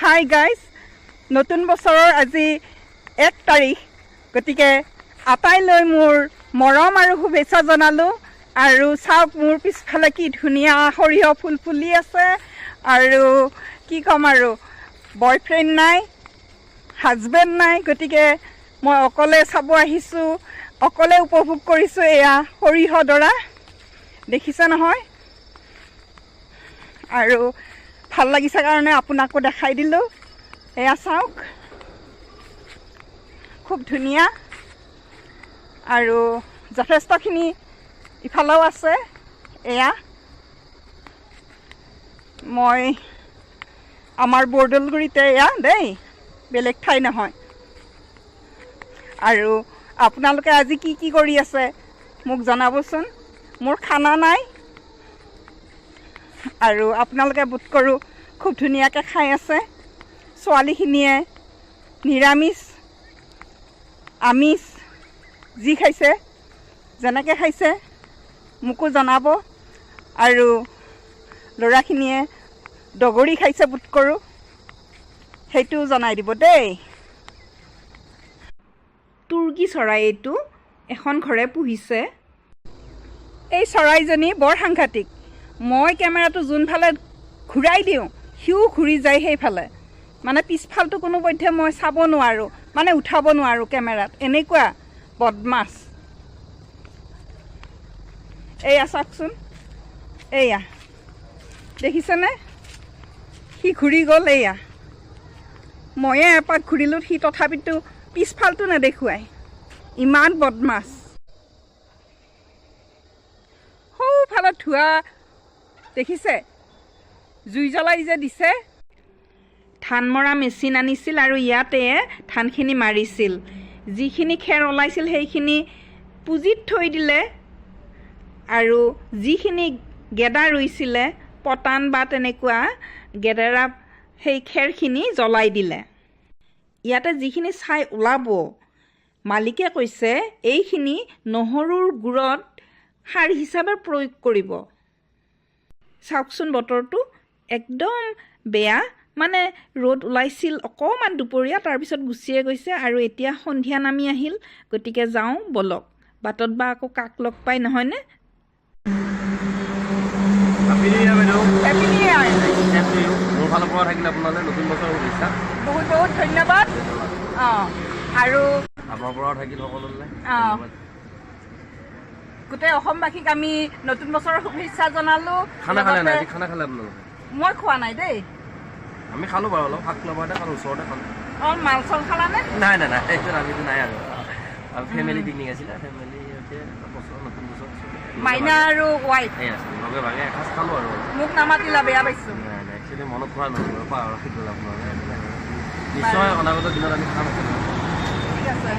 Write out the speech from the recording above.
Hi guys, নতুন বছৰৰ আজি 1 তাৰিখ, গতিকে আটাইলৈ মোৰ মৰম আৰু শুভেচ্ছা জনালোঁ। আৰু চাওক মোৰ পিছফালে কি ধুনীয়া সৰিয়হ ফুল ফুলি আছে। আৰু কি ক'ম আৰু, বয়ফ্ৰেণ্ড নাই, হাজবেণ্ড নাই, গতিকে মই অকলে চাব আহিছোঁ, অকলে উপভোগ কৰিছোঁ এয়া সৰিয়হ ডৰা, দেখিছে নহয়। আৰু ভাল লাগিছে কাৰণে আপোনাকো দেখাই দিলোঁ। এয়া চাওক, খুব ধুনীয়া আৰু যথেষ্টখিনি ইফালেও আছে। এয়া মই আমাৰ বৰদলগুৰিতে এয়া দেই, বেলেগ ঠাই নহয়। আৰু আপোনালোকে আজি কি কি কৰি আছে মোক জনাবচোন। মোৰ খানা নাই, আৰু আপোনালোকে বোধ কৰোঁ খুব ধুনীয়াকৈ খাই আছে। ছোৱালীখিনিয়ে নিৰামিষ আমিষ যি খাইছে, যেনেকৈ খাইছে মোকো জনাব। আৰু ল'ৰাখিনিয়ে দগৰি খাইছে বোধ কৰোঁ, সেইটোও জনাই দিব দেই। তুৰ্কী চৰাই এইটো এখন ঘৰে পুহিছে। এই চৰাইজনী বৰ সাংঘাতিক। মই কেমেৰাটো যোনফালে ঘূৰাই দিওঁ সিও ঘূৰি যায় সেইফালে, মানে পিছফালটো কোনোপধ্যে মই চাব নোৱাৰোঁ, মানে উঠাব নোৱাৰোঁ কেমেৰাত, এনেকুৱা বদমাছ। এয়া চাওকচোন, এয়া দেখিছেনে, সি ঘূৰি গ'ল। এয়া ময়ে এপাক ঘূৰিলোঁ, সি তথাপিতো পিছফালটো নেদেখুৱাই, ইমান বদমাছ। সৌফালে ধোঁৱা দেখিছে, জুই জ্বলাই যে দিছে। ধান মৰা মেচিন আনিছিল আৰু ইয়াতে ধানখিনি মাৰিছিল। যিখিনি খেৰ ওলাইছিল সেইখিনি পুঁজিত থৈ দিলে, আৰু যিখিনি গেদা ৰুইছিলে পতান বা তেনেকুৱা গেদেৰা, সেই খেৰখিনি জ্বলাই দিলে। ইয়াতে যিখিনি ছাই ওলাব, মালিকে কৈছে এইখিনি নহৰুৰ গুড়ত সাৰ হিচাপে প্ৰয়োগ কৰিব। চাওকচোন বতৰটো একদম বেয়া, মানে ৰ'দ ওলাইছিল অকণমান দুপৰীয়া, তাৰপিছত গুচিয়ে গৈছে। আৰু এতিয়া সন্ধিয়া নামি আহিল, গতিকে যাওঁ বলক, বাটত বা আকৌ কাক লগ পাই নহয়নে। মোৰ ফালৰ পৰা থাকিলে আপোনালৈ নতুন বছৰৰ শুভেচ্ছা, বহুত বহুত ধন্যবাদ। আৰু আপোনাৰ পৰাও থাকিল সকলোলৈ। গোটেই অসমবাসীক আমি নতুন বছৰৰ শুভেচ্ছা জনালোঁ। খানা খালে নাই? খানা খালে আপোনালোকে? মই খোৱা নাই দেই। আমি খালোঁ বাৰু, অলপ শাক লবাতে খালোঁ, ওচৰতে খালোঁ। অঁ, মাল চাল খালানে? নাই নাই নাই, সেইটো আমিতো নাই আৰু ফেমিলি পিকনিক আছিলে, ফেমিলি বছৰ নতুন বছৰ মাইনা আৰু ৱাইফ এই আছে লগে ভাগে এসাঁজ খালোঁ আৰু। মোক নামাতিলা, বেয়া পাইছোঁ। নাই নাই, একচুৱেলি মনত পৰা নহ'ব, পাহৰা থাকিলোঁ আপোনালোকে। নিশ্চয় অনাগত দিনত আমি খাম। ঠিক আছে।